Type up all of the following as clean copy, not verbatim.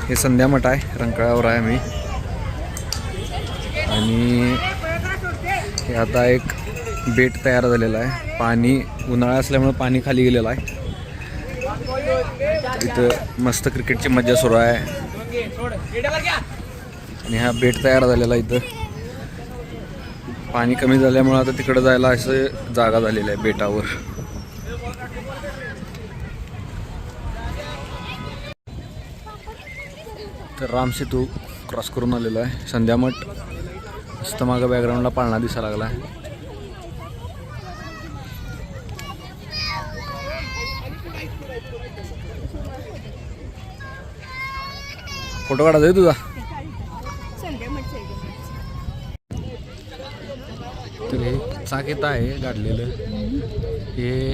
हे संध्या मठ आहे, रंकाळ्यावर आहे आम्ही. आणि हे आता एक बेट तयार झालेला आहे. पाणी उन्हाळा असल्यामुळे पाणी खाली गेलेलं आहे. इथं मस्त क्रिकेटची मज्जा सुरू आहे. आणि हा बेट तयार झालेला इथं. पाणी कमी झाल्यामुळे आता तिकडं जायला असं जागा झालेली आहे बेटावर. तर राम सेतू क्रॉस करून आलेला आहे. संध्यामठ मस्त मागं बॅकग्राऊंडला पाळणा दिसायला लागला आहे. फोटो काढायचा आहे तुझा? तर हे चाक येत आहे काढलेलं. हे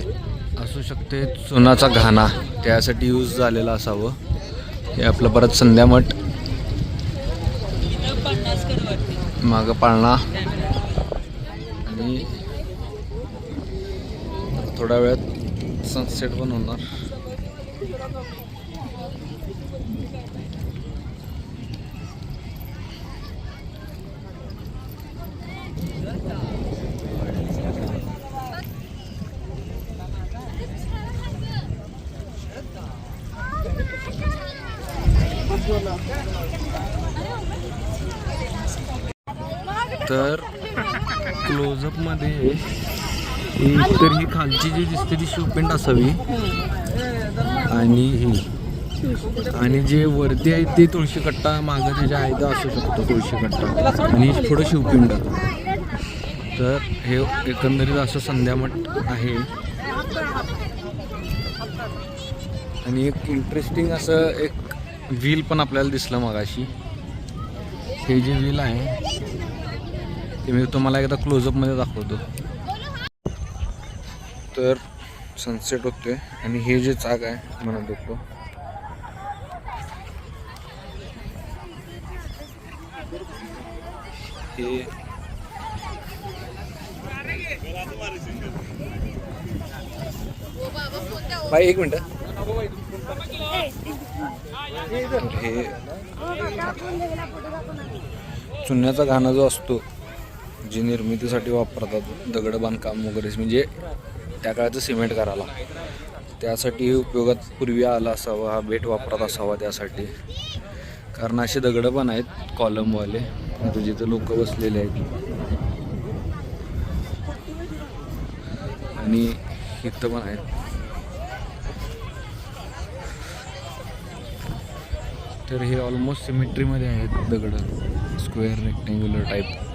असू शकते चुनाचा घाणा, त्यासाठी यूज झालेला असावं. हे आपलं परत संध्यामठ, मागं पाळणा. आणि थोड्या वेळात सनसेट पण होणार. तर क्लोजअपमध्ये तर ही खालची जी दिसते ती शिवपेंट असावी. आणि ही जे वरती आहे ते तुळशी कट्टा, मागं त्याच्या आहे असू शकतो तुळशी कट्टा, आणि पुढं शिवपिंड. तर हे एकंदरीत असं संध्यामठ आहे. आणि एक इंटरेस्टिंग असं एक व्हील पण आपल्याला दिसलं मगाशी. हे जे व्हील आहे ते मी तुम्हाला एकदा क्लोजअपमध्ये दाखवतो. तर सनसेट होतोय आणि हे जे चाक आहे म्हणत होतो, हे बाई एक मिनिट. हे चुन्याचा घाणा जो असतो, जी निर्मितीसाठी वापरतात दगड बांधकाम वगैरे, म्हणजे त्या काळाचं सिमेंट करायला, त्यासाठी उपयोगात पूर्वी आला असावा. हा बेट वापरत असावा त्यासाठी. कारण असे दगड पण आहेत कॉलमवाले, आता जिथं लोक बसलेले आहेत. आणि इथं पण आहेत. तर हे ऑलमोस्ट सिमेट्रीमध्ये आहेत दगड, स्क्वेअर रेक्टँग्युलर टाईप.